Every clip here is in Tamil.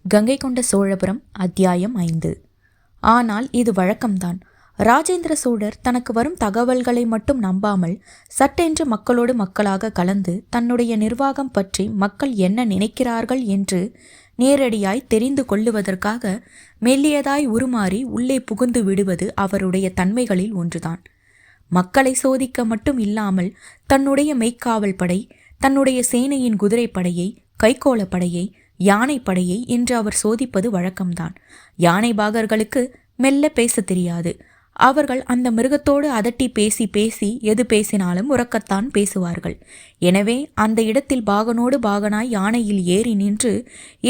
கங்கை கொண்ட சோழபுரம் அத்தியாயம் 5. ஆனால் இது வழக்கம்தான். ராஜேந்திர சோழர் தனக்கு வரும் தகவல்களை மட்டும் நம்பாமல் சட்டென்று மக்களோடு மக்களாக கலந்து தன்னுடைய நிர்வாகம் பற்றி மக்கள் என்ன நினைக்கிறார்கள் என்று நேரடியாய் தெரிந்து கொள்ளுவதற்காக மெல்லியதாய் உருமாறி உள்ளே புகுந்து விடுவது அவருடைய தன்மைகளில் ஒன்றுதான். மக்களை சோதிக்க மட்டும் இல்லாமல் தன்னுடைய மெய்க்காவல் படை, தன்னுடைய சேனையின் குதிரைப்படையை, கைக்கோளப்படையை, யானைப்படையை என்று அவர் சோதிப்பது வழக்கம்தான். யானை பாகர்களுக்கு மெல்ல பேச தெரியாது. அவர்கள் அந்த மிருகத்தோடு அதட்டி பேசி பேசி எது பேசினாலும் உறக்கத்தான் பேசுவார்கள். எனவே அந்த இடத்தில் பாகனோடு பாகனாய் யானையில் ஏறி நின்று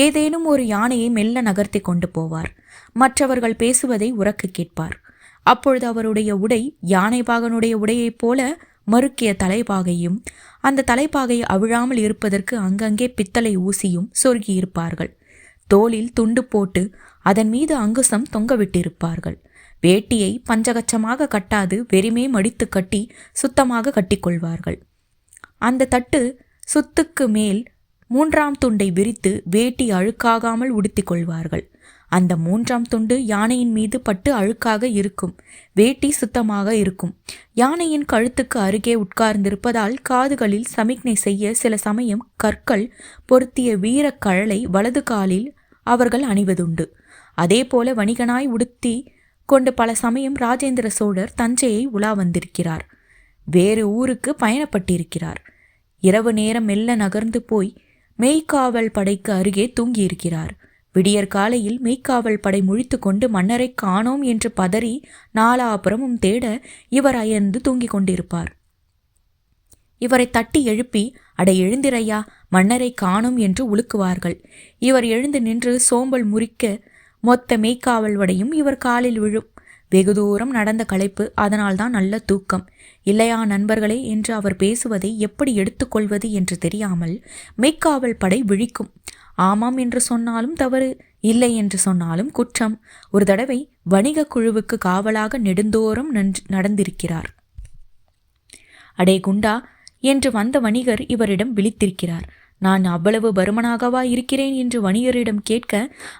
ஏதேனும் ஒரு யானையை மெல்ல நகர்த்தி கொண்டு போவார். மற்றவர்கள் பேசுவதை உறக்க கேட்பார். அப்பொழுது அவருடைய உடை யானை பாகனுடைய உடையைப் போல மறுக்கிய தலைப்பாகையும், அந்த தலைப்பாகை அவிழாமல் இருப்பதற்கு அங்கங்கே பித்தளை ஊசியும் சொருகியிருப்பார்கள். தோளில் துண்டு போட்டு அதன் மீது அங்குசம் தொங்கவிட்டிருப்பார்கள். வேட்டியை பஞ்சகச்சமாக கட்டாது வெறுமே மடித்து கட்டி சுத்தமாக கட்டிக்கொள்வார்கள். அந்த தட்டு சுத்துக்கு மேல் 3ஆம் துண்டை விரித்து வேட்டி அழுக்காகாமல் உடுத்தி கொள்வார்கள். அந்த 3ஆம் துண்டு யானையின் மீது பட்டு அழுக்காக இருக்கும். வேட்டி சுத்தமாக இருக்கும். யானையின் கழுத்துக்கு அருகே உட்கார்ந்திருப்பதால் காதுகளில் சமிக்ஞை செய்ய சில சமயம் கற்கள் பொருத்திய வீரக் கழலை வலது காலில் அவர்கள் அணிவதுண்டு. அதேபோல வணிகனாய் உடுத்தி கொண்டு பல சமயம் ராஜேந்திர சோழர் தஞ்சையை உலா வந்திருக்கிறார். வேறு ஊருக்கு பயணப்பட்டிருக்கிறார். இரவு நேரம் மெல்ல நகர்ந்து போய் மெய்க்காவல் படைக்கு அருகே தூங்கியிருக்கிறார். விடியற் காலையில் மெய்க்காவல் படை முழித்து கொண்டு மன்னரை காணோம் என்று பதறி நாலாபுரமும் தேட இவர் அயர்ந்து தூங்கிக் கொண்டிருப்பார். இவரை தட்டி எழுப்பி, அடை எழுந்திரையா, மன்னரை காணோம் என்று உலுக்குவார்கள். இவர் எழுந்து நின்று சோம்பல் முறிக்க மொத்த மெய்க்காவல் வடையும் இவர் காலில் விழும். வெகு தூரம் நடந்த களைப்பு, அதனால்தான் நல்ல தூக்கம். இல்லையா நண்பர்களே என்று அவர் பேசுவதை எப்படி எடுத்துக்கொள்வது என்று தெரியாமல் மெய்க்காவல் படை விழிக்கும். ஆமாம் என்று சொன்னாலும் தவறு, இல்லை என்று சொன்னாலும் குற்றம். ஒரு தடவை வணிக குழுவுக்கு காவலாக நெடுந்தோறும் நடந்திருக்கிறார். அடே குண்டா என்று வந்த வணிகர் இவரிடம் விழித்திருக்கிறார். நான் அவ்வளவு பருமனாகவா இருக்கிறேன் என்று வணிகரிடம் கேட்க,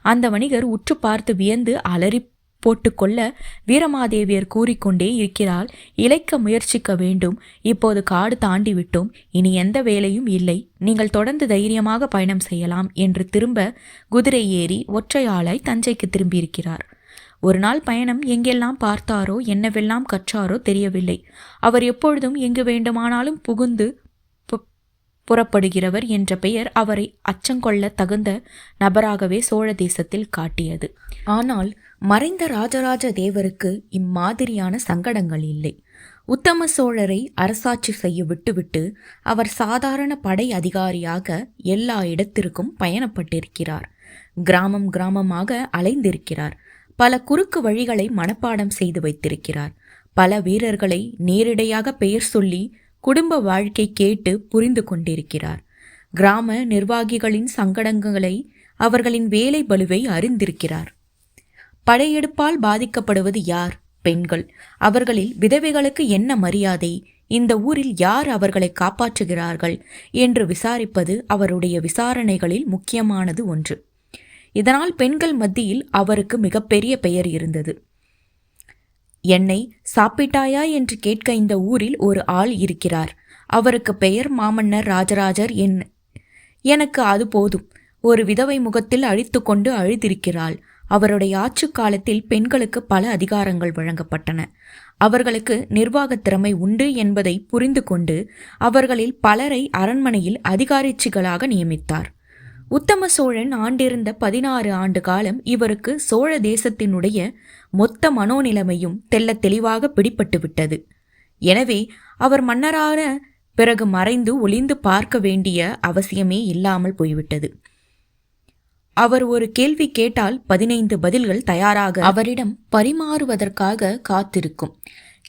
அந்த வணிகர் உற்று பார்த்து வியந்து அலறி போட்டுக்கொள்ள வீரமாதேவியர் கூறிக்கொண்டே இருக்கிறாள், இளைக்க முயற்சிக்க வேண்டும். இப்போது காடு தாண்டி விட்டோம். இனி எந்த வேலையும் இல்லை. நீங்கள் தொடர்ந்து தைரியமாக பயணம் செய்யலாம் என்று திரும்ப குதிரை ஏறி ஒற்றையாளாய் தஞ்சைக்கு திரும்பியிருக்கிறார். ஒரு நாள் பயணம் எங்கெல்லாம் பார்த்தாரோ என்னவெல்லாம் கற்றாரோ தெரியவில்லை. அவர் எப்பொழுதும் எங்கு வேண்டுமானாலும் புகுந்து புறப்படுகிறவர் என்ற பெயர் அவரை அச்சங்கொள்ள தகுந்த நபராகவே சோழ தேசத்தில் காட்டியது. ஆனால் மறைந்த ராஜராஜ தேவருக்கு இம்மாதிரியான சங்கடங்கள் இல்லை. உத்தம சோழரை அரசாட்சி செய்ய விட்டுவிட்டு அவர் சாதாரண படை அதிகாரியாக எல்லா இடத்திற்கும் பயணப்பட்டிருக்கிறார். கிராமம் கிராமமாக அலைந்திருக்கிறார். பல குறுக்கு வழிகளை மனப்பாடம் செய்து வைத்திருக்கிறார். பல வீரர்களை நேரிடையாக பெயர் சொல்லி குடும்ப வாழ்க்கை கேட்டு புரிந்து கொண்டிருக்கிறார். கிராம நிர்வாகிகளின் சங்கடங்களை, அவர்களின் வேலை பளுவை அறிந்திருக்கிறார். படையெடுப்பால் பாதிக்கப்படுவது யார்? பெண்கள். அவர்களில் விதவைகளுக்கு என்ன மரியாதை? இந்த ஊரில் யார் அவர்களை காப்பாற்றுகிறார்கள் என்று விசாரிப்பது அவருடைய விசாரணைகளில் முக்கியமானது ஒன்று. இதனால் பெண்கள் மத்தியில் அவருக்கு மிகப்பெரிய பெயர் இருந்தது. என்னை சாப்பிட்டாயா என்று கேட்க இந்த ஊரில் ஒரு ஆள் இருக்கிறார். அவருக்கு பெயர் மாமன்னர் ராஜராஜர். எனக்கு அது போதும். ஒரு விதவை முகத்தில் அழித்து கொண்டு அழுதிருக்கிறாள். அவருடைய ஆட்சி காலத்தில் பெண்களுக்கு பல அதிகாரங்கள் வழங்கப்பட்டன. அவர்களுக்கு நிர்வாகத் திறமை உண்டு என்பதை புரிந்து கொண்டு அவர்களில் பலரை அரண்மனையில் அதிகாரிச்சிகளாக நியமித்தார். உத்தம சோழன் ஆண்டிருந்த 16 ஆண்டு காலம் இவருக்கு சோழ தேசத்தினுடைய மொத்த மனோநிலைமையும் தெல்ல தெளிவாக பிடிபட்டு விட்டது. எனவே அவர் மன்னரான பிறகு மறைந்து ஒளிந்து பார்க்க வேண்டிய அவசியமே இல்லாமல் போய்விட்டது. அவர் ஒரு கேள்வி கேட்டால் 15 பதில்கள் தயாராக அவரிடம் பரிமாறுவதற்காக காத்திருக்கும்.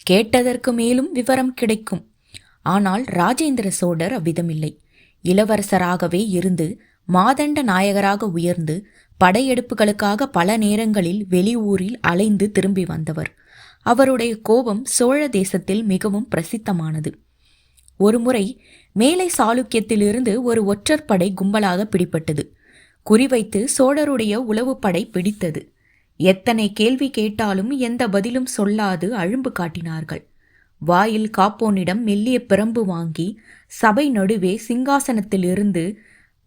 கேட்டதற்கு மேலும் விவரம் கிடைக்கும். ஆனால் ராஜேந்திர சோழர் அவ்விதமில்லை. இளவரசராகவே இருந்து மாதண்ட நாயகராக உயர்ந்து படையெடுப்புகளுக்காக பல நேரங்களில் வெளியூரில் அலைந்து திரும்பி வந்தவர். அவருடைய கோபம் சோழ தேசத்தில் மிகவும் பிரசித்தமானது. ஒருமுறை மேலை சாளுக்கியத்திலிருந்து ஒரு ஒற்றற்படை கும்பலாக பிடிபட்டது. குறிவைத்து சோழருடைய உளவுப்படை பிடித்தது. எத்தனை கேள்வி கேட்டாலும் எந்த பதிலும் சொல்லாது அழும்பு காட்டினார்கள். வாயில் காப்போனிடம் மெல்லிய பிரம்பு வாங்கி சபை நடுவே சிங்காசனத்திலிருந்து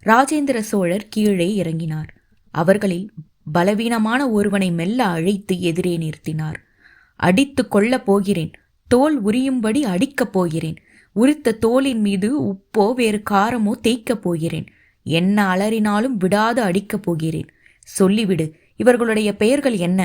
ராஜேந்திர சோழர் கீழே இறங்கினார். அவர்களில் பலவீனமான ஒருவனை மெல்ல அழைத்து எதிரே நிறுத்தினார். அடித்து கொள்ளப் போகிறேன், தோல் உரியும்படி அடிக்கப் போகிறேன், உரித்த தோலின் மீது உப்போ வேறு காரமோ தேய்க்கப் போகிறேன், என்ன அலறினாலும் விடாது அடிக்கப் போகிறேன். சொல்லிவிடு, இவர்களுடைய பெயர்கள் என்ன,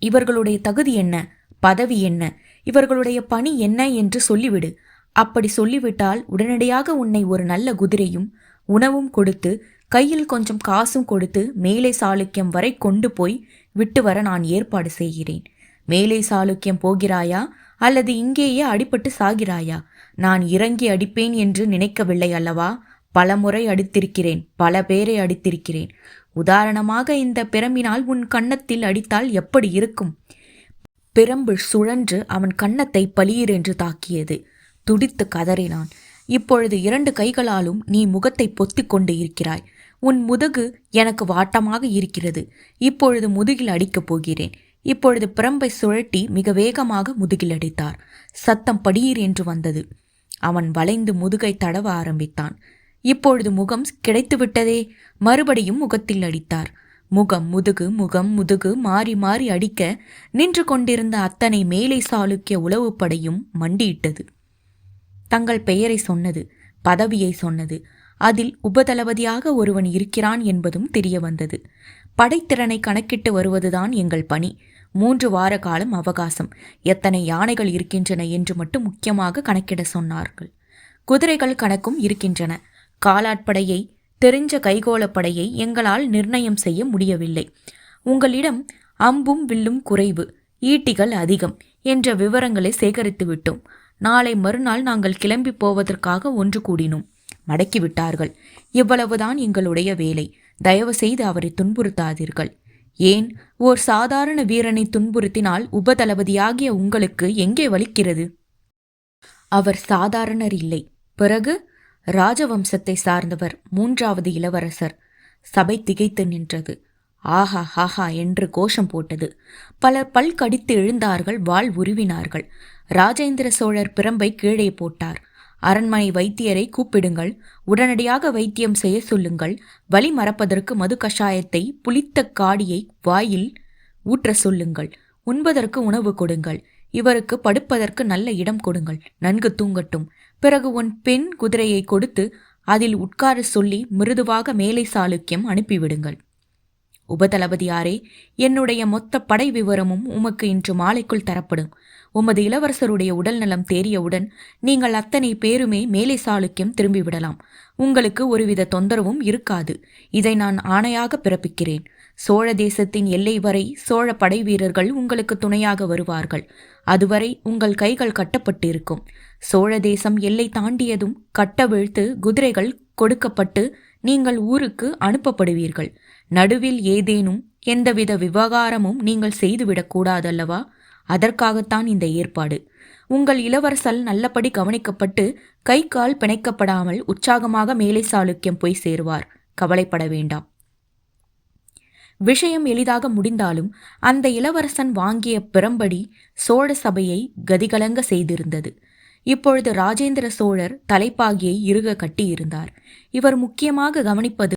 இவர்களுடைய தகுதி என்ன, பதவி என்ன, இவர்களுடைய பணி என்ன என்று சொல்லிவிடு. அப்படி சொல்லிவிட்டால் உடனடியாக உன்னை ஒரு நல்ல குதிரையும் உணவும் கொடுத்து கையில் கொஞ்சம் காசும் கொடுத்து மேலை சாளுக்கியம் வரை கொண்டு போய் விட்டு வர நான் ஏற்பாடு செய்கிறேன். மேலை சாளுக்கியம் போகிறாயா அல்லது இங்கேயே அடிபட்டு சாகிறாயா? நான் இறங்கி அடிப்பேன் என்று நினைக்கவில்லை அல்லவா? பலமுறை அடித்திருக்கிறேன், பல பேரை அடித்திருக்கிறேன். உதாரணமாக இந்த பிரம்பினால் உன் கன்னத்தில் அடித்தால் எப்படி இருக்கும்? பிரம்பு சுழன்று அவன் கன்னத்தை பளீரென்று தாக்கியது. துடித்து கதறினான். இப்பொழுது 2 கைகளாலும் நீ முகத்தை பொத்திக் கொண்டு இருக்கிறாய். உன் முதுகு எனக்கு வாட்டமாக இருக்கிறது. இப்பொழுது முதுகில் அடிக்கப் போகிறேன். இப்பொழுது பிரம்பை சுழட்டி மிக வேகமாக முதுகில் அடித்தார். சத்தம் படீர் என்று வந்தது. அவன் வளைந்து முதுகை தடவ ஆரம்பித்தான். இப்பொழுது முகம் கிடைத்துவிட்டதே. மறுபடியும் முகத்தில் அடித்தார். முகம் முதுகு முகம் முதுகு மாறி மாறி அடிக்க நின்று கொண்டிருந்த அத்தனை மேலை சாளுக்கிய உளவுப்படையும் மண்டியிட்டது. தங்கள் பெயரை சொன்னது, பதவியை சொன்னது. அதில் உபதளபதியாக ஒருவன் இருக்கிறான் என்பதும் தெரிய வந்தது. படைத்திறனை கணக்கிட்டு வருவதுதான் எங்கள் பணி. 3 வார காலம் அவகாசம். எத்தனை யானைகள் இருக்கின்றன என்று மட்டும் முக்கியமாக கணக்கிட சொன்னார்கள். குதிரைகள் கணக்கும் இருக்கின்றன. காலாட்படையை, தெரிஞ்ச கைகோளப்படையை எங்களால் நிர்ணயம் செய்ய முடியவில்லை. உங்களிடம் அம்பும் வில்லும் குறைவு, ஈட்டிகள் அதிகம் என்ற விவரங்களை சேகரித்து விட்டோம். நாளை மறுநாள் நாங்கள் கிளம்பி போவதற்காக ஒன்று கூடினோம். மடக்கிவிட்டார்கள். இவ்வளவுதான் எங்களுடைய வேலை. தயவு செய்து அவரை துன்புறுத்தாதீர்கள். ஏன், ஓர் சாதாரண வீரனை துன்புறுத்தினால் உபதளபதியாகிய உங்களுக்கு எங்கே வலிக்கிறது? அவர் சாதாரணர் இல்லை. பிறகு ராஜவம்சத்தை சார்ந்தவர், 3வது இளவரசர். சபை திகைத்து நின்றது. ஆஹா ஹாஹா என்று கோஷம் போட்டது. பலர் பல் கடித்து எழுந்தார்கள், வாள் உருவினார்கள். ராஜேந்திர சோழர் பிரம்பை கீழே போட்டார். அரண்மனை வைத்தியரை கூப்பிடுங்கள், உடனடியாக வைத்தியம் செய்ய சொல்லுங்கள். வலி மறப்பதற்கு மது கஷாயத்தை, புளித்த காடியை வாயில் ஊற்ற சொல்லுங்கள். உண்பதற்கு உணவு கொடுங்கள். இவருக்கு படுப்பதற்கு நல்ல இடம் கொடுங்கள், நன்கு தூங்கட்டும். பிறகு உன் பெண் குதிரையை கொடுத்து அதில் உட்கார சொல்லி மிருதுவாக மேலை சாளுக்கியம் அனுப்பிவிடுங்கள். உபதளபதியாரே, என்னுடைய மொத்த படை விவரமும் உமக்கு இன்று மாலைக்குள் தரப்படும். உமது இளவரசருடைய உடல்நலம் தேறியவுடன் நீங்கள் அத்தனை பேருமே மேலை சாளுக்கியம் திரும்பிவிடலாம். உங்களுக்கு ஒருவித தொந்தரவும் இருக்காது. இதை நான் ஆணையாக பிறப்பிக்கிறேன். சோழ தேசத்தின் எல்லை வரை சோழ படை வீரர்கள் உங்களுக்கு துணையாக வருவார்கள். அதுவரை உங்கள் கைகள் கட்டப்பட்டிருக்கும். சோழ தேசம் எல்லை தாண்டியதும் கட்டவிழ்த்து குதிரைகள் கொடுக்கப்பட்டு நீங்கள் ஊருக்கு அனுப்பப்படுவீர்கள். நடுவில் ஏதேனும் எந்தவித விவகாரமும் நீங்கள் செய்துவிடக்கூடாதல்லவா? அதற்காகத்தான் இந்த ஏற்பாடு. உங்கள் இளவரசல் நல்லபடி கவனிக்கப்பட்டு கை கால் பிணைக்கப்படாமல் உற்சாகமாக மேலை சாளுக்கியம் போய் சேருவார். கவலைப்பட வேண்டாம். விஷயம் எளிதாக முடிந்தாலும் அந்த இளவரசன் வாங்கிய பிரம்படி சோழ சபையை கதிகலங்க செய்திருந்தது. இப்பொழுது ராஜேந்திர சோழர் தலைப்பாகியை இறுக கட்டியிருந்தார். இவர் முக்கியமாக கவனிப்பது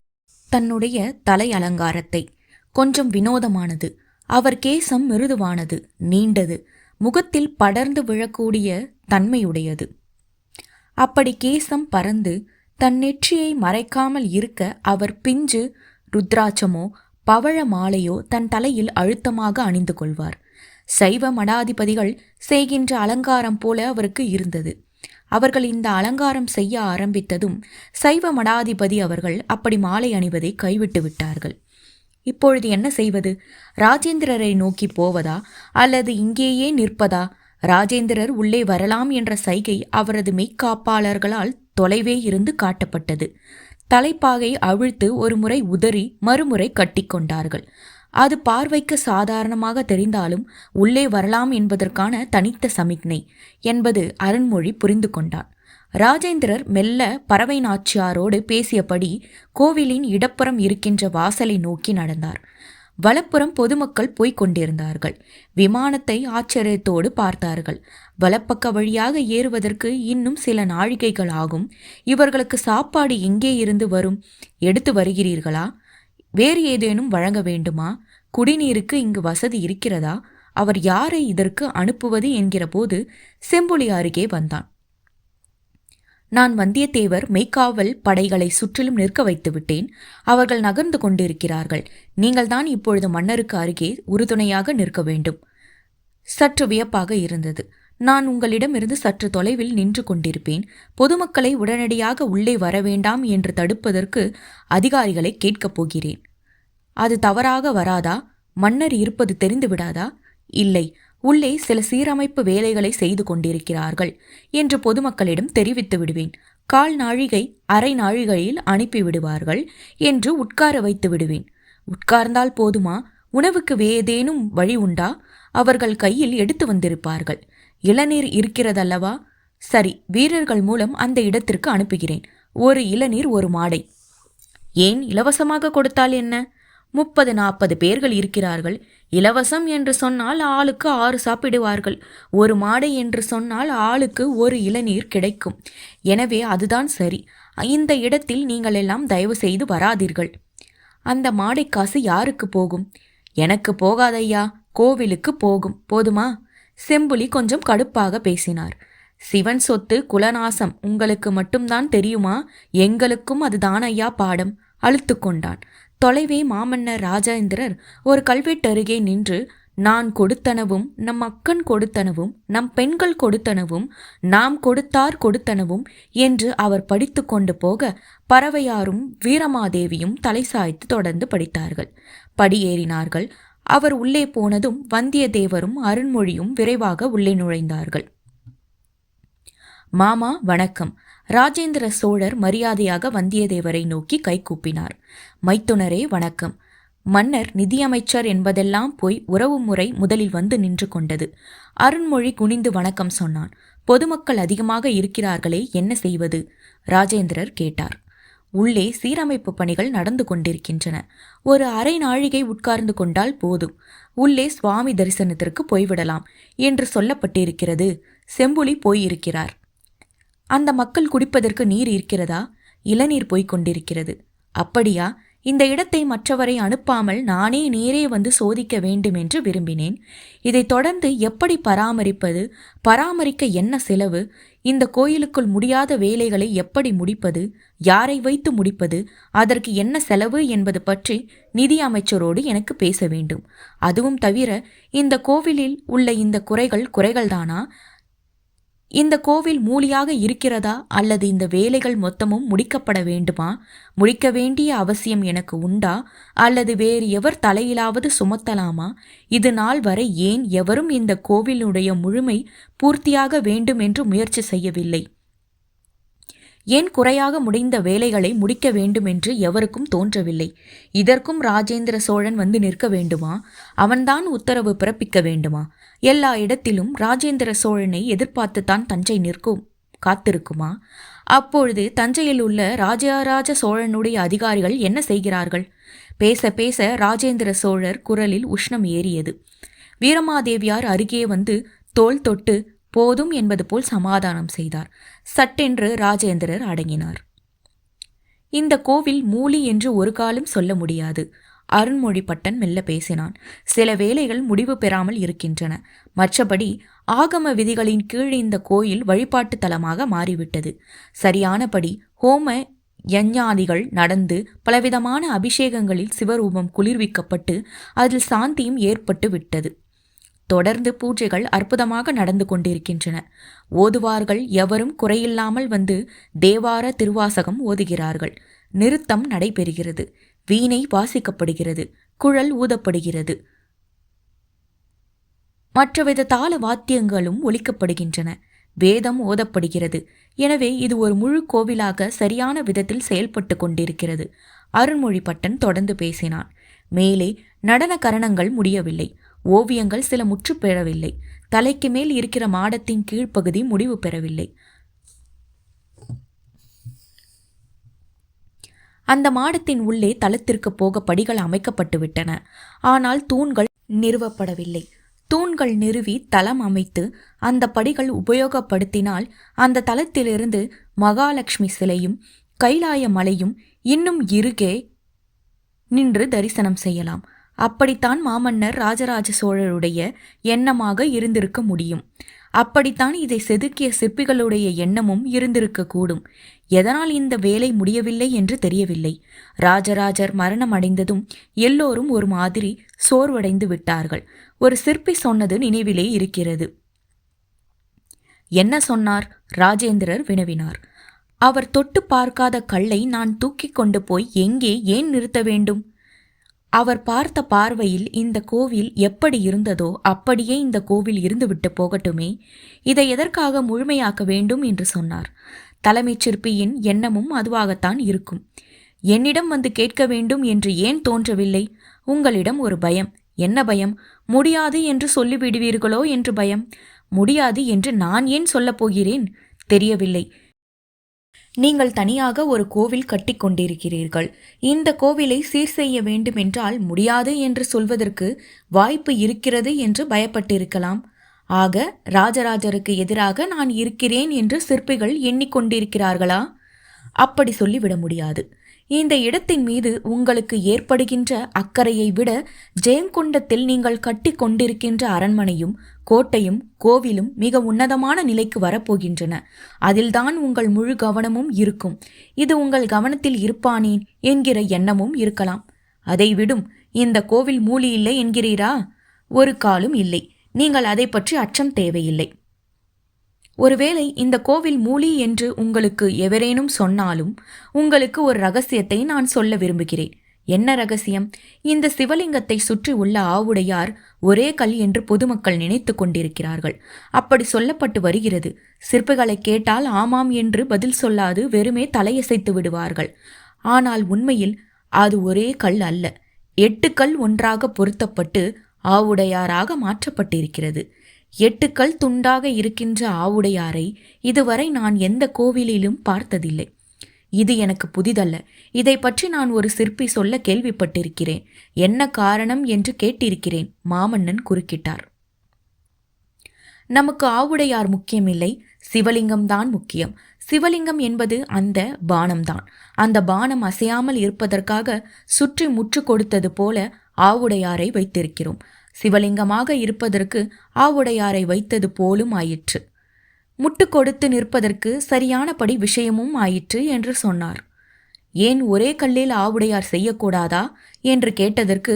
தன்னுடைய தலை அலங்காரத்தை. கொஞ்சம் வினோதமானது. அவர் கேசம் மிருதுவானது, நீண்டது, முகத்தில் படர்ந்து விழக்கூடிய தன்மையுடையது. அப்படி கேசம் பறந்து தன் நெற்றியை மறைக்காமல் இருக்க அவர் பிஞ்சு ருத்ராட்சமோ பவழ மாலையோ தன் தலையில் அழுத்தமாக அணிந்து கொள்வார். சைவ மடாதிபதிகள் செய்கின்ற அலங்காரம் போல அவருக்கு இருந்தது. அவர்கள் இந்த அலங்காரம் செய்ய ஆரம்பித்ததும் சைவ மடாதிபதி அவர்கள் அப்படி மாலை அணிவதை கைவிட்டு விட்டார்கள். இப்பொழுது என்ன செய்வது? ராஜேந்திரரை நோக்கி போவதா அல்லது இங்கேயே நிற்பதா? ராஜேந்திரர் உள்ளே வரலாம் என்ற சைகை அவரது மெய்க்காப்பாளர்களால் தொலைவே இருந்து காட்டப்பட்டது. தலைப்பாகை அவிழ்த்து ஒரு முறை உதறி மறுமுறை கட்டிக்கொண்டார்கள். அது பார்வைக்கு சாதாரணமாக தெரிந்தாலும் உள்ளே வரலாம் என்பதற்கான தனித்த சமிக்ஞை என்பது அருண்மொழி புரிந்து கொண்டான். ராஜேந்திரர் மெல்ல பறவை நாச்சியாரோடு பேசியபடி கோவிலின் இடப்புறம் இருக்கின்ற வாசலை நோக்கி நடந்தார். வலப்புறம் பொதுமக்கள் போய்க் கொண்டிருந்தார்கள். விமானத்தை ஆச்சரியத்தோடு பார்த்தார்கள். வலப்பக்க வழியாக ஏறுவதற்கு இன்னும் சில நாழிகைகள் ஆகும். இவர்களுக்கு சாப்பாடு எங்கே இருந்து வரும்? எடுத்து வருகிறீர்களா? வேறு ஏதேனும் வழங்க வேண்டுமா? குடிநீருக்கு இங்கு வசதி இருக்கிறதா? அவர் யாரை இதற்கு அனுப்புவது என்கிற போது செம்புலி அருகே வந்தான். நான் வந்தியத்தேவர் மெய்க்காவல் படைகளை சுற்றிலும் நிற்க வைத்து விட்டேன். அவர்கள் நகர்ந்து கொண்டிருக்கிறார்கள். நீங்கள்தான் இப்பொழுது மன்னருக்கு அருகே உறுதுணையாக நிற்க வேண்டும். சற்று வியப்பாக இருந்தது. நான் உங்களிடமிருந்து சற்று தொலைவில் நின்று கொண்டிருப்பேன். பொதுமக்களை உடனடியாக உள்ளே வர வேண்டாம் என்று தடுப்பதற்கு அதிகாரிகளை கேட்கப் போகிறேன். அது தவறாக வராதா? மன்னர் இருப்பது தெரிந்து விடாதா? இல்லை, உள்ளே சில சீரமைப்பு வேலைகளை செய்து கொண்டிருக்கிறார்கள் என்று பொதுமக்களிடம் தெரிவித்து விடுவேன். கால் நாழிகை அரை நாழிகையில் அனுப்பிவிடுவார்கள் என்று உட்கார வைத்து விடுவேன். உட்கார்ந்தால் போதுமா? உணவுக்கு ஏதேனும் வழி உண்டா? அவர்கள் கையில் எடுத்து வந்திருப்பார்கள். இளநீர் இருக்கிறதல்லவா? சரி, வீரர்கள் மூலம் அந்த இடத்திற்கு அனுப்புகிறேன். ஒரு இளநீர் ஒரு மாடை. ஏன் இலவசமாக கொடுத்தால் என்ன? 30-40 பேர்கள் இருக்கிறார்கள். இலவசம் என்று சொன்னால் ஆளுக்கு 6 சாப்பிடுவார்கள். ஒரு மாடை என்று சொன்னால் ஆளுக்கு ஒரு இளநீர் கிடைக்கும். எனவே அதுதான் சரி. இந்த இடத்தில் நீங்கள் எல்லாம் தயவு செய்து வராதீர்கள். அந்த மாடை காசு யாருக்கு போகும்? எனக்கு போகாதையா, கோவிலுக்கு போகும். போதுமா? செம்புலி கொஞ்சம் கடுப்பாக பேசினார். சிவன் சொத்து குலநாசம் உங்களுக்கு மட்டும்தான் தெரியுமா? எங்களுக்கும் அதுதான் ஐயா பாடம். அழுத்து கொண்டான். தொலைவே மாமன்னர் ராஜேந்திரர் ஒரு கல்வெட்டருகே நின்று, நான் கொடுத்தனவும் நம் அக்கன் கொடுத்தனவும் நம் பெண்கள் கொடுத்தனவும் நாம் கொடுத்தார் கொடுத்தனவும் என்று அவர் படித்து கொண்டு போக பறவையாரும் வீரமாதேவியும் தலை சாய்த்து தொடர்ந்து படித்தார்கள். படியேறினார்கள். அவர் உள்ளே போனதும் வந்தியத்தேவரும் அருண்மொழியும் விரைவாக உள்ளே நுழைந்தார்கள். மாமா வணக்கம். ராஜேந்திர சோழர் மரியாதையாக வந்தியத்தேவரை நோக்கி கைகூப்பினார். மைத்துனரே வணக்கம். மன்னர் நிதியமைச்சர் என்பதெல்லாம் போய் உறவு முறை முதலில் வந்து நின்று கொண்டது. அருண்மொழி குனிந்து வணக்கம் சொன்னான். பொதுமக்கள் அதிகமாக இருக்கிறார்களே, என்ன செய்வது? ராஜேந்திரர் கேட்டார். உள்ளே சீரமைப்பு பணிகள் நடந்து கொண்டிருக்கின்றன. ஒரு அரை நாழிகை உட்கார்ந்து கொண்டால் போதும். உள்ளே சுவாமி தரிசனத்திற்கு போய்விடலாம் என்று சொல்லப்பட்டிருக்கிறது. செம்புலி போயிருக்கிறார். அந்த மக்கள் குடிப்பதற்கு நீர் இருக்கிறதா? இளநீர் போய்க் கொண்டிருக்கிறது. அப்படியா? இந்த இடத்தை மற்றவரை அனுப்பாமல் நானே நேரே வந்து சோதிக்க வேண்டும் என்று விரும்பினேன். இதை தொடர்ந்து எப்படி பராமரிப்பது? பராமரிக்க என்ன செலவு? இந்த கோயிலுக்குள் முடியாத வேலைகளை எப்படி முடிப்பது? யாரை வைத்து முடிப்பது? அதற்கு என்ன செலவு என்பது பற்றி நிதி அமைச்சரோடு எனக்கு பேச வேண்டும். அதுவும் தவிர இந்த கோவிலில் உள்ள இந்த குறைகள்தானா? இந்த கோவில் மூலியாக இருக்கிறதா? அல்லது இந்த வேலைகள் மொத்தமும் முடிக்கப்பட வேண்டுமா? முடிக்க வேண்டிய அவசியம் எனக்கு உண்டா? அல்லது வேறு எவர் தலையிலாவது சுமத்தலாமா? இது நாள் வரை ஏன் எவரும் இந்த கோவிலுடைய முழுமை பூர்த்தியாக வேண்டும் என்று முயற்சி செய்யவில்லை? ஏன் குறையாக முடிந்த வேலைகளை முடிக்க வேண்டும் என்று எவருக்கும் தோன்றவில்லை? இதற்கும் ராஜேந்திர சோழன் வந்து நிற்க வேண்டுமா? அவன்தான் உத்தரவு பிறப்பிக்க வேண்டுமா? எல்லா இடத்திலும் ராஜேந்திர சோழனை எதிர்பார்த்துத்தான் தஞ்சை காத்திருக்குமா? அப்பொழுது தஞ்சையில் உள்ள ராஜராஜ சோழனுடைய அதிகாரிகள் என்ன செய்கிறார்கள்? பேச பேச ராஜேந்திர சோழர் குரலில் உஷ்ணம் ஏறியது. வீரமாதேவியார் அருகே வந்து தோள் தொட்டு போதும் என்பது போல் சமாதானம் செய்தார். சட்டென்று ராஜேந்திரர் அடங்கினார். இந்த கோவில் மூலி என்று ஒரு காலம் சொல்ல முடியாது. அருண்மொழிபட்டன் மெல்ல பேசினான். சில வேலைகள் முடிவு பெறாமல் இருக்கின்றன. மற்றபடி ஆகம விதிகளின் கீழ் இந்த கோயில் வழிபாட்டு தலமாக மாறிவிட்டது. சரியானபடி ஹோம யஞ்ஞாதிகள் நடந்து பலவிதமான அபிஷேகங்களில் சிவரூபம் குளிர்விக்கப்பட்டு அதில் சாந்தியும் ஏற்பட்டு விட்டது. தொடர்ந்து பூஜைகள் அற்புதமாக நடந்து கொண்டிருக்கின்றன. ஓதுவார்கள் எவரும் குறையில்லாமல் வந்து தேவார திருவாசகம் ஓதுகிறார்கள். நிருத்தம் நடைபெறுகிறது. வீணை வாசிக்கப்படுகிறது. குழல் ஊதப்படுகிறது. மற்றவித தாள வாத்தியங்களும் ஒலிக்கப்படுகின்றன. வேதம் ஓதப்படுகிறது. எனவே இது ஒரு முழு கோவிலாக சரியான விதத்தில் செயல்பட்டு கொண்டிருக்கிறது. அருண்மொழிபட்டன் தொடர்ந்து பேசினான். மேலே நடன கரணங்கள் முடியவில்லை. ஓவியங்கள் சில முற்று பெறவில்லை. தலைக்கு மேல் இருக்கிற மாடத்தின் கீழ்ப்பகுதி முடிவு பெறவில்லை. அந்த மாடத்தின் உள்ளே தளத்திற்கு போக படிகள் அமைக்கப்பட்டு விட்டன. ஆனால் தூண்கள் நிறுவப்படவில்லை. தூண்கள் நிறுவி தளம் அமைத்து அந்த படிகள் உபயோகப்படுத்தினால் அந்த தளத்திலிருந்து மகாலட்சுமி சிலையும் கைலாய மலையும் இன்னும் இருகே நின்று தரிசனம் செய்யலாம். அப்படித்தான் மாமன்னர் ராஜராஜ சோழருடைய எண்ணமாக இருந்திருக்க முடியும். அப்படித்தான் இதை செதுக்கிய சிற்பிகளுடைய எண்ணமும் இருந்திருக்கக்கூடும். எதனால் இந்த வேலை முடியவில்லை என்று தெரியவில்லை. ராஜராஜர் மரணம் அடைந்ததும் எல்லோரும் ஒரு மாதிரி சோர்வடைந்து விட்டார்கள். ஒரு சிற்பி சொன்னது நினைவிலே இருக்கிறது. என்ன சொன்னார்? ராஜேந்திரர் வினவினார். அவர் தொட்டு பார்க்காத கல்லை நான் தூக்கி கொண்டு போய் எங்கே ஏன் நிறுத்த வேண்டும்? அவர் பார்த்த பார்வையில் இந்த கோவில் எப்படி இருந்ததோ அப்படியே இந்த கோவில் இருந்துவிட்டு போகட்டுமே, இதை எதற்காக முழுமையாக்க வேண்டும் என்று சொன்னார். தலைமைச் சிற்பியின் எண்ணமும் அதுவாகத்தான் இருக்கும். என்னிடம் வந்து கேட்க வேண்டும் என்று ஏன் தோன்றவில்லை? உங்களிடம் ஒரு பயம். என்ன பயம்? முடியாது என்று சொல்லிவிடுவீர்களோ என்று பயம். முடியாது என்று நான் ஏன் சொல்லப் போகிறேன்? தெரியவில்லை. நீங்கள் தனியாக ஒரு கோவில் கட்டி கொண்டிருக்கிறீர்கள். இந்த கோவிலை சீர் செய்ய வேண்டுமென்றால் முடியாது என்று சொல்வதற்கு வாய்ப்பு இருக்கிறது என்று பயப்பட்டிருக்கலாம். ஆக ராஜராஜருக்கு எதிராக நான் இருக்கிறேன் என்று சிற்பிகள் எண்ணிக்கொண்டிருக்கிறார்களா? அப்படி சொல்லிவிட முடியாது. இந்த இடத்தின் மீது உங்களுக்கு ஏற்படுகின்ற அக்கறையை விட ஜெயங்கொண்டத்தில் நீங்கள் கட்டி கொண்டிருக்கின்ற அரண்மனையும் கோட்டையும் கோவிலும் மிக உன்னதமான நிலைக்கு வரப்போகின்றன. அதில்தான் உங்கள் முழு கவனமும் இருக்கும். இது உங்கள் கவனத்தில் இருப்பானேன் என்கிற எண்ணமும் இருக்கலாம். அதை விடும். இந்த கோவில் மூலி இல்லை என்கிறீரா? ஒரு காலும் இல்லை. நீங்கள் அதை பற்றி அச்சம் தேவையில்லை. ஒருவேளை இந்த கோவில் மூலி என்று உங்களுக்கு எவரேனும் சொன்னாலும் உங்களுக்கு ஒரு ரகசியத்தை நான் சொல்ல விரும்புகிறேன். என்ன ரகசியம்? இந்த சிவலிங்கத்தை சுற்றி உள்ள ஆவுடையார் ஒரே கல் என்று பொதுமக்கள் நினைத்து கொண்டிருக்கிறார்கள். அப்படி சொல்லப்பட்டு வருகிறது. சிற்பிகளை கேட்டால் ஆமாம் என்று பதில் சொல்லாது வெறுமே தலையசைத்து விடுவார்கள். ஆனால் உண்மையில் அது ஒரே கல் அல்ல. 8 கல் ஒன்றாக பொருத்தப்பட்டு ஆவுடையாராக மாற்றப்பட்டிருக்கிறது. 8 கல் துண்டாக இருக்கின்ற ஆவுடையாரை இதுவரை நான் எந்த கோவிலிலும் பார்த்ததில்லை. இது எனக்கு புதிதல்ல. இதை பற்றி நான் ஒரு சிற்பி சொல்ல கேள்விப்பட்டிருக்கிறேன். என்ன காரணம் என்று கேட்டிருக்கிறேன். மாமன்னன் குறுக்கிட்டார். நமக்கு ஆவுடையார் முக்கியமில்லை, சிவலிங்கம்தான் முக்கியம். சிவலிங்கம் என்பது அந்த பானம்தான். அந்த பானம் அசையாமல் இருப்பதற்காக சுற்றி முற்று கொடுத்தது போல ஆவுடையாரை வைத்திருக்கிறோம். சிவலிங்கமாக இருப்பதற்கு ஆவுடையாரை வைத்தது போலும் ஆயிற்று. முட்டு கொடுத்து நிற்பதற்கு சரியானபடி விஷயமும் ஆயிற்று என்று சொன்னார். ஏன் ஒரே கல்லில் ஆவுடையார் செய்யக்கூடாதா என்று கேட்டதற்கு,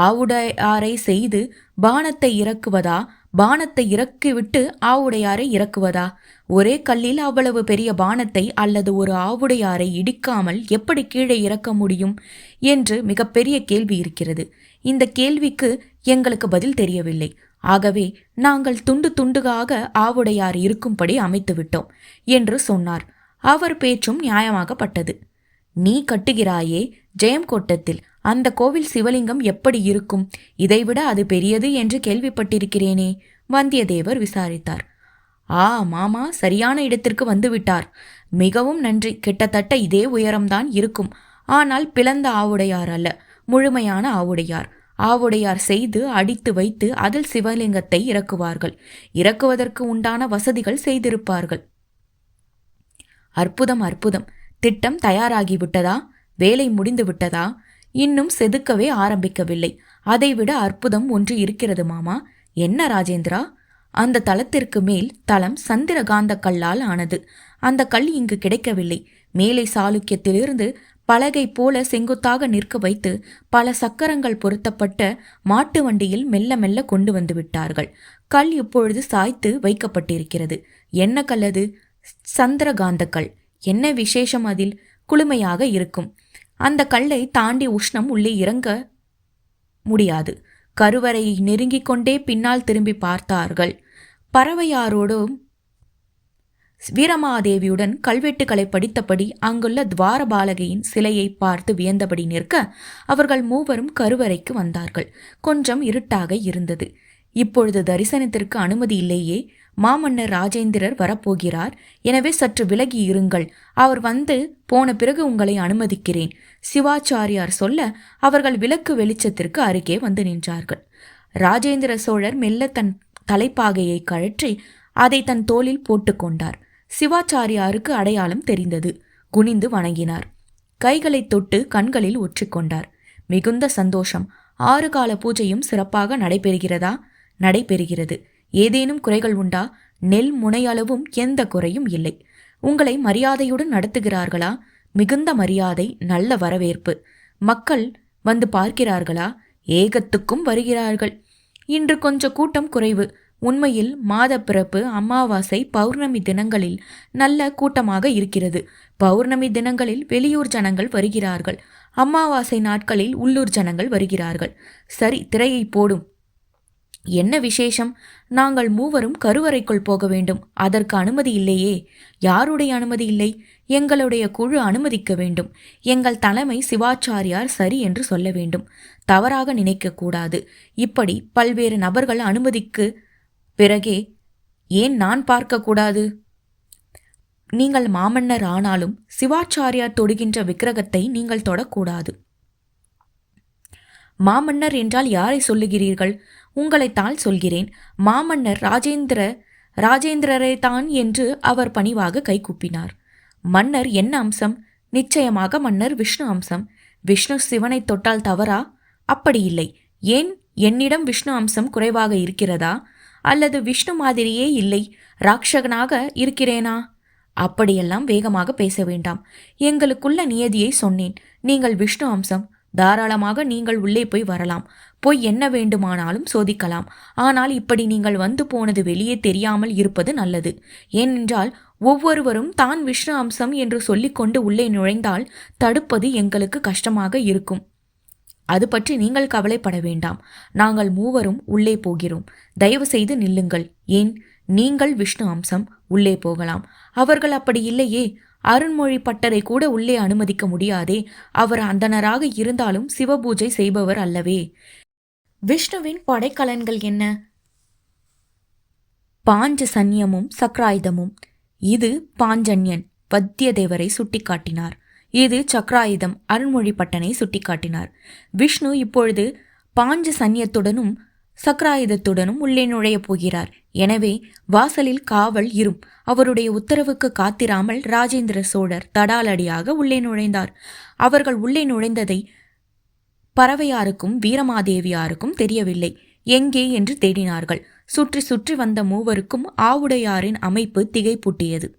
ஆவுடையாரை செய்து பானத்தை இறக்குவதா, பானத்தை இறக்கிவிட்டு ஆவுடையாரை இறக்குவதா? ஒரே கல்லில் அவ்வளவு பெரிய பானத்தை அல்லது ஒரு ஆவுடையாரை இடிக்காமல் எப்படி கீழே இறக்க முடியும் என்று மிகப்பெரிய கேள்வி இருக்கிறது. இந்த கேள்விக்கு எங்களுக்கு பதில் தெரியவில்லை. ஆகவே நாங்கள் துண்டு துண்டுகாக ஆவுடையார் இருக்கும்படி அமைத்துவிட்டோம் என்று சொன்னார். அவர் பேச்சும் நியாயமாகப்பட்டது. நீ கட்டுகிறாயே ஜெயங்கொட்டத்தில், அந்த கோவில் சிவலிங்கம் எப்படி இருக்கும்? இதைவிட அது பெரியது என்று கேள்விப்பட்டிருக்கிறேனே, வந்தியத்தேவர் விசாரித்தார். ஆ மாமா, சரியான இடத்திற்கு வந்துவிட்டார். மிகவும் நன்றி. கிட்டத்தட்ட இதே உயரம்தான் இருக்கும். ஆனால் பிளந்த ஆவுடையார் அல்ல, முழுமையான ஆவுடையார். ஆவுடையார் செய்து அடித்து வைத்து அதில் சிவலிங்கத்தை இறக்குவார்கள். இறக்குவதற்கு உண்டான வசதிகள் செய்திருப்பார்கள். அற்புதம், அற்புதம். திட்டம் தயாராகிவிட்டதா? வேலை முடிந்து விட்டதா? இன்னும் செதுக்கவே ஆரம்பிக்கவில்லை. அதைவிட அற்புதம் ஒன்று இருக்கிறது மாமா. என்ன ராஜேந்திரா? அந்த தளத்திற்கு மேல் தளம் சந்திரகாந்த கல்லால் ஆனது. அந்த கல் இங்கு கிடைக்கவில்லை. மேலை சாளுக்கியத்திலிருந்து பலகை போல செங்குத்தாக நிற்க வைத்து பல சக்கரங்கள் பொருத்தப்பட்ட மாட்டு வண்டியில் மெல்ல மெல்ல கொண்டு வந்து விட்டார்கள். கல் இப்பொழுது சாய்த்து வைக்கப்பட்டிருக்கிறது. என்ன கல் அது? சந்திரகாந்த கல். என்ன விசேஷம் அதில்? குளுமையாக இருக்கும். அந்த கல்லை தாண்டி உஷ்ணம் உள்ளே இறங்க முடியாது. கருவறையை நெருங்கிக் கொண்டே பின்னால் திரும்பி பார்த்தார்கள். பறவையாரோடும் வீரமாதேவியுடன் கல்வெட்டுக்களை படித்தபடி அங்குள்ள துவாரபாலகையின் சிலையை பார்த்து வியந்தபடி நிற்க அவர்கள் மூவரும் கருவறைக்கு வந்தார்கள். கொஞ்சம் இருட்டாக இருந்தது. இப்பொழுது தரிசனத்திற்கு அனுமதி இல்லையே. மாமன்னர் ராஜேந்திரர் வரப்போகிறார். எனவே சற்று விலகி இருங்கள். அவர் வந்து போன பிறகு உங்களை அனுமதிக்கிறேன். சிவாச்சாரியார் சொல்ல அவர்கள் விளக்கு வெளிச்சத்திற்கு அருகே வந்து நின்றார்கள். ராஜேந்திர சோழர் மெல்ல தன் தலைப்பாகையை கழற்றி அதை தன் தோளில் போட்டுக்கொண்டார். சிவாச்சாரியாருக்கு அடையாளம் தெரிந்தது. குனிந்து வணங்கினார். கைகளை தொட்டு கண்களில் ஒற்றிக்கொண்டார். மிகுந்த சந்தோஷம். 6 கால பூஜையும் சிறப்பாக நடைபெறுகிறதா? நடைபெறுகிறது. ஏதேனும் குறைகள் உண்டா? நெல் முனையளவும் எந்த குறையும் இல்லை. உங்களை மரியாதையுடன் நடத்துகிறார்களா? மிகுந்த மரியாதை, நல்ல வரவேற்பு. மக்கள் வந்து பார்க்கிறார்களா? ஏகத்துக்கும் வருகிறார்கள். இன்று கொஞ்சம் கூட்டம் குறைவு. உண்மையில் மாதப்பிறப்பு, அமாவாசை, பௌர்ணமி தினங்களில் நல்ல கூட்டமாக இருக்கிறது. பௌர்ணமி தினங்களில் வெளியூர் ஜனங்கள் வருகிறார்கள். அமாவாசை நாட்களில் உள்ளூர் ஜனங்கள் வருகிறார்கள். சரி, திரையை போடும். என்ன விசேஷம்? நாங்கள் மூவரும் கருவறைக்குள் போக வேண்டும். அதற்கு அனுமதி இல்லையே. யாருடைய அனுமதி இல்லை? எங்களுடைய குழு அனுமதிக்க வேண்டும். எங்கள் தலைமை சிவாச்சாரியார் சரி என்று சொல்ல வேண்டும். தவறாக நினைக்க கூடாது. இப்படி பல்வேறு நபர்கள் அனுமதிக்கு பிறகே ஏன் நான் பார்க்கக்கூடாது? நீங்கள் மாமன்னர் ஆனாலும் சிவாச்சாரியார் தொடுகின்ற விக்கிரகத்தை நீங்கள் தொடக்கூடாது. மாமன்னர் என்றால் யாரை சொல்லுகிறீர்கள்? உங்களைத்தான் சொல்கிறேன். மாமன்னர் ராஜேந்திரரை தான் என்று அவர் பணிவாக கைகூப்பினார். மன்னர் என்ன அம்சம்? நிச்சயமாக மன்னர் விஷ்ணு அம்சம். விஷ்ணு சிவனை தொட்டால் தவறா? அப்படி இல்லை. ஏன் என்னிடம் விஷ்ணு அம்சம் குறைவாக இருக்கிறதா? அல்லது விஷ்ணு மாதிரியே இல்லை, ராட்சகனாக இருக்கிறேனா? அப்படியெல்லாம் வேகமாக பேச வேண்டாம். எங்களுக்குள்ள நியதியை சொன்னேன். நீங்கள் விஷ்ணு அம்சம். தாராளமாக நீங்கள் உள்ளே போய் வரலாம். போய் என்ன வேண்டுமானாலும் சோதிக்கலாம். ஆனால் இப்படி நீங்கள் வந்து போனது வெளியே தெரியாமல் இருப்பது நல்லது. ஏனென்றால் ஒவ்வொருவரும் தான் விஷ்ணு அம்சம் என்று சொல்லிக்கொண்டு உள்ளே நுழைந்தால் தடுப்பது எங்களுக்கு கஷ்டமாக இருக்கும். அது பற்றி நீங்கள் கவலைப்பட வேண்டாம். நாங்கள் மூவரும் உள்ளே போகிறோம். தயவு செய்து நில்லுங்கள். ஏன்? நீங்கள் விஷ்ணு அம்சம், உள்ளே போகலாம். அவர்கள் அப்படி இல்லையே. அருண்மொழி பட்டரை கூட உள்ளே அனுமதிக்க முடியாதே. அவர் அந்தணராக இருந்தாலும் சிவபூஜை செய்பவர் அல்லவே. விஷ்ணுவின் படைக்கலன்கள் என்ன? பாஞ்ச சன்னியமும் சக்ராயுதமும். இது பாஞ்சன்யன் வத்தியத்தேவரை சுட்டிக்காட்டினார். இது சக்ராயுதம் அருண்மொழி பட்டனை சுட்டிக்காட்டினார். விஷ்ணு இப்பொழுது பாஞ்ச சன்னியத்துடனும் சக்ராயுதத்துடனும் உள்ளே நுழையப் போகிறார். எனவே வாசலில் காவல் இரும். அவருடைய உத்தரவுக்கு காத்திராமல் ராஜேந்திர சோழர் தடாலடியாக உள்ளே நுழைந்தார். அவர்கள் உள்ளே நுழைந்ததை பறவையாருக்கும் வீரமாதேவியாருக்கும் தெரியவில்லை. எங்கே என்று தேடினார்கள். சுற்றி சுற்றி வந்த மூவருக்கும் ஆவுடையாரின் அமைப்பு திகைப்பூட்டியது.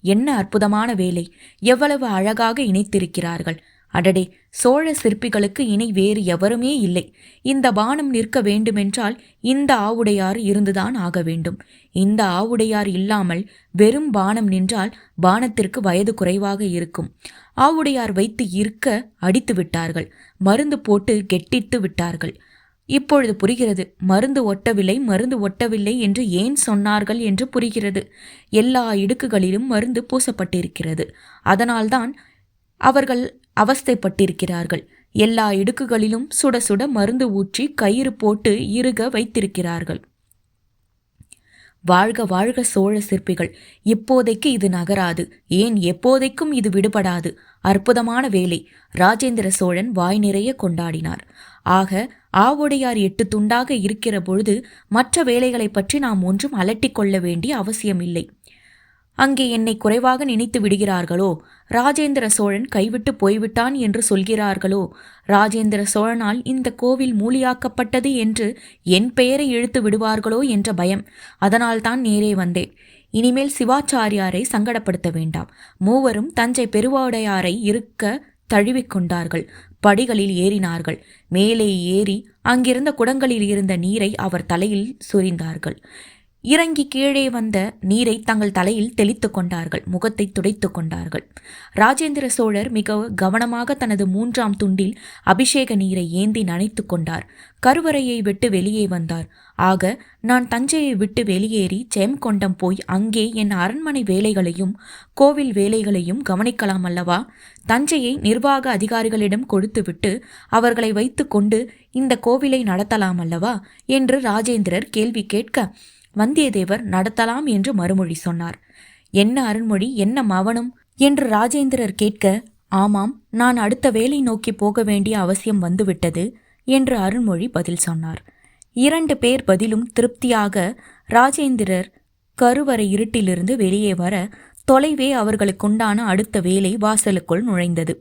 என்ன அற்புதமான வேலை! எவ்வளவு அழகாக இணைத்திருக்கிறார்கள்! அடடே, சோழ சிற்பிகளுக்கு இணை வேறு எவருமே இல்லை. இந்த பானம் நிற்க வேண்டுமென்றால் இந்த ஆவுடையார் இருந்துதான் ஆக வேண்டும். இந்த ஆவுடையார் இல்லாமல் வெறும் பானம் நின்றால் பானத்திற்கு வயது குறைவாக இருக்கும். ஆவுடையார் வைத்து இருக்க அடித்து விட்டார்கள். மருந்து போட்டு கெட்டித்து விட்டார்கள். இப்பொழுது புரிகிறது. மருந்து ஒட்டவில்லை என்று ஏன் சொன்னார்கள் என்று புரிகிறது. எல்லா இடுக்குகளிலும் மருந்து பூசப்பட்டிருக்கிறது. அதனால்தான் அவர்கள் அவஸ்தைப்பட்டிருக்கிறார்கள். எல்லா இடுக்குகளிலும் சுட சுட மருந்து ஊற்றி கயிறு போட்டு இறுக வைத்திருக்கிறார்கள். வாழ்க வாழ்க சோழ சிற்பிகள்! இப்போதைக்கு இது நகராது. ஏன், எப்போதைக்கும் இது விடுபடாது. அற்புதமான வேலை! ராஜேந்திர சோழன் வாய் நிறைய கொண்டாடினார். ஆக ஆவுடையார் 8 துண்டாக இருக்கிற பொழுது மற்ற வேலைகளை பற்றி நாம் ஒன்றும் அலட்டிக் கொள்ள வேண்டிய அவசியமில்லை. அங்கே என்னை குறைவாக நினைத்து விடுகிறார்களோ? ராஜேந்திர சோழன் கைவிட்டு போய்விட்டான் என்று சொல்கிறார்களோ? ராஜேந்திர சோழனால் இந்த கோவில் மூலியாக்கப்பட்டது என்று என் பெயரை இழுத்து விடுவார்களோ என்ற பயம். அதனால்தான் நேரே வந்தேன். இனிமேல் சிவாச்சாரியாரை சங்கடப்படுத்த வேண்டாம். மூவரும் தஞ்சை பெருவுடையாரை இருக்க தழுவிக்கொண்டார்கள். படிகளில் ஏறினார்கள். மேலே ஏறி அங்கிருந்த குடங்களில் இருந்த நீரை அவர் தலையில் சொரிந்தார்கள். இறங்கி கீழே வந்த நீரை தங்கள் தலையில் தெளித்து கொண்டார்கள், முகத்தை துடைத்து கொண்டார்கள். ராஜேந்திர சோழர் மிக கவனமாக தனது 3ஆம் துண்டில் அபிஷேக நீரை ஏந்தி நனைத்து கொண்டார். கருவறையை விட்டு வெளியே வந்தார். ஆக நான் தஞ்சையை விட்டு வெளியேறி ஜெயம்கொண்டம் போய் அங்கே என் அரண்மனை வேலைகளையும் கோவில் வேலைகளையும் கவனிக்கலாம் அல்லவா? தஞ்சையை நிர்வாக அதிகாரிகளிடம் கொடுத்துவிட்டு அவர்களை வைத்து கொண்டு இந்த கோவிலை நடத்தலாம் அல்லவா என்று ராஜேந்திரர் கேள்வி கேட்க, வந்தியத்தேவர் நடத்தலாம் என்று மறுமொழி சொன்னார். என்ன அருண்மொழி, என்ன மவனம் என்று ராஜேந்திரர் கேட்க, ஆமாம், நான் அடுத்த வேலை நோக்கி போக வேண்டிய அவசியம் வந்துவிட்டது என்று அருண்மொழி பதில் சொன்னார். 2 பேர் பதிலும் திருப்தியாக ராஜேந்திரர் கருவறை இருட்டிலிருந்து வெளியே வர தொலைவே அவர்களுக்குண்டான அடுத்த வேலை வாசலுக்குள் நுழைந்தது.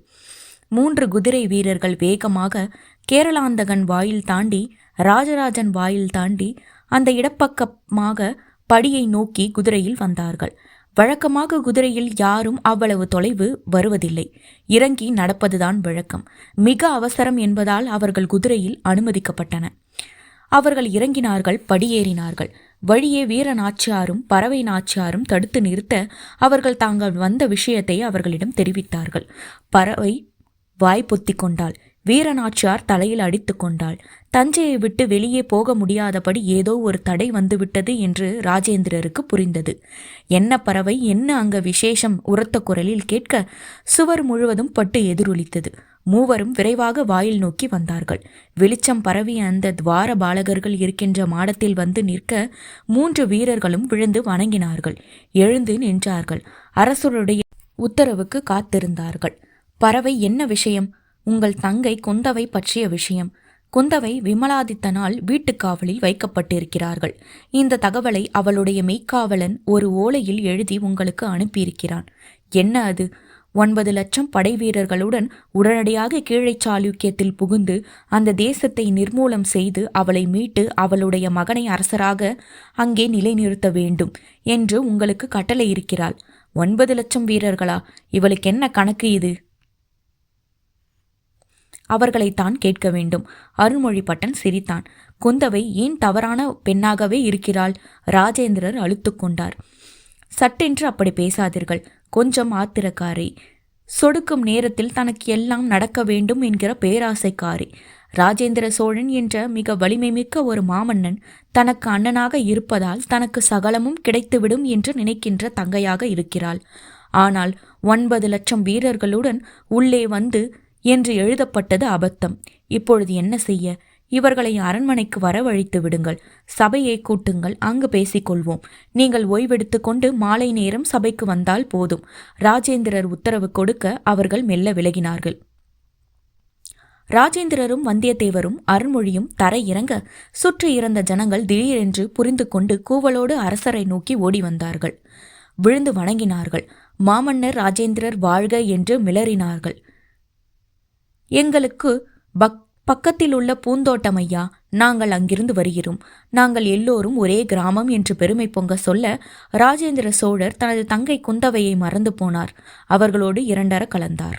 3 குதிரை வீரர்கள் வேகமாக கேரளாந்தகன் வாயில் தாண்டி ராஜராஜன் வாயில் தாண்டி அந்த இடப்பக்கமாக படியை நோக்கி குதிரையில் வந்தார்கள். வழக்கமாக குதிரையில் யாரும் அவ்வளவு தொலைவு வருவதில்லை. இறங்கி நடப்பதுதான் வழக்கம். மிக அவசரம் என்பதால் அவர்கள் குதிரையில் அனுமதிக்கப்பட்டன. அவர்கள் இறங்கினார்கள், படியேறினார்கள். வழியே வீர நாச்சியாரும் பறவை நாச்சியாரும் தடுத்து நிறுத்த அவர்கள் தாங்கள் வந்த விஷயத்தை அவர்களிடம் தெரிவித்தார்கள். பறவை வாய் பொத்திக் கொண்டாள். வீரநாச்சியார் தலையில் அடித்து கொண்டாள். தஞ்சையை விட்டு வெளியே போக முடியாதபடி ஏதோ ஒரு தடை வந்துவிட்டது என்று ராஜேந்திரருக்கு புரிந்தது. என்ன பறவை, என்ன அங்க விசேஷம்? உரத்த குரலில் கேட்க சுவர் முழுவதும் பட்டு எதிரொலித்தது. மூவரும் விரைவாக வாயில் நோக்கி வந்தார்கள். வெளிச்சம் பரவிய அந்த துவார பாலகர்கள் இருக்கின்ற மாடத்தில் வந்து நிற்க 3 வீரர்களும் விழுந்து வணங்கினார்கள். எழுந்து நின்றார்கள். அரசருடைய உத்தரவுக்கு காத்திருந்தார்கள். பறவை, என்ன விஷயம்? உங்கள் தங்கை குந்தவை பற்றிய விஷயம். குந்தவை விமலாதித்தனால் வீட்டுக்காவலில் வைக்கப்பட்டிருக்கிறார்கள். இந்த தகவலை அவளுடைய மெய்க்காவலன் ஒரு ஓலையில் எழுதி உங்களுக்கு அனுப்பியிருக்கிறான். என்ன அது? 9 லட்சம் படை வீரர்களுடன் உடனடியாக கீழை சாளுக்கியத்தில் புகுந்து அந்த தேசத்தை நிர்மூலம் செய்து அவளை மீட்டு அவளுடைய மகனை அரசராக அங்கே நிலைநிறுத்த வேண்டும் என்று உங்களுக்கு கட்டளை இருக்கிறாள். 9 லட்சம் வீரர்களா? இவளுக்கு என்ன கணக்கு இது? அவர்களைத்தான் கேட்க வேண்டும். அருள்மொழிபட்டன் சிரித்தான். குந்தவை ஏன் தவறான பெண்ணாகவே இருக்கிறாள்? ராஜேந்திரர் அழுத்து கொண்டார். சட்டென்று அப்படி பேசாதீர்கள். கொஞ்சம் ஆத்திரக்காரி. சொடுக்கும் நேரத்தில் தனக்கு எல்லாம் நடக்க வேண்டும் என்கிற பேராசைக்காரி. ராஜேந்திர சோழன் என்ற மிக வலிமை மிக்க ஒரு மாமன்னன் தனக்கு அண்ணனாக இருப்பதால் தனக்கு சகலமும் கிடைத்துவிடும் என்று நினைக்கின்ற தங்கையாக இருக்கிறாள். ஆனால் 9 லட்சம் வீரர்களுடன் உள்ளே வந்து என்று எழுதப்பட்டது அபத்தம். இப்பொழுது என்ன செய்ய? இவர்களை அரண்மனைக்கு வரவழைத்து விடுங்கள். சபையை கூட்டுங்கள், அங்கு பேசிக்கொள்வோம். நீங்கள் ஓய்வெடுத்து கொண்டு மாலை நேரம் சபைக்கு வந்தால் போதும். ராஜேந்திரர் உத்தரவு கொடுக்க அவர்கள் மெல்ல விலகினார்கள். ராஜேந்திரரும் வந்தியத்தேவரும் அருண்மொழியும் தரை இறங்க சுற்றி இருந்த ஜனங்கள் திடீரென்று புரிந்து கொண்டு கூவலோடு அரசரை நோக்கி ஓடி வந்தார்கள். விழுந்து வணங்கினார்கள். மாமன்னர் ராஜேந்திரர் வாழ்க என்று மிளறினார்கள். எங்களுக்கு பக்கத்தில் உள்ள பூந்தோட்டம் ஐயா, நாங்கள் அங்கிருந்து வருகிறோம். நாங்கள் எல்லோரும் ஒரே கிராமம் என்று பெருமை பொங்க சொல்ல ராஜேந்திர சோழர் தனது தங்கை குந்தவையை மறந்து போனார். அவர்களோடு இரண்டர கலந்தார்.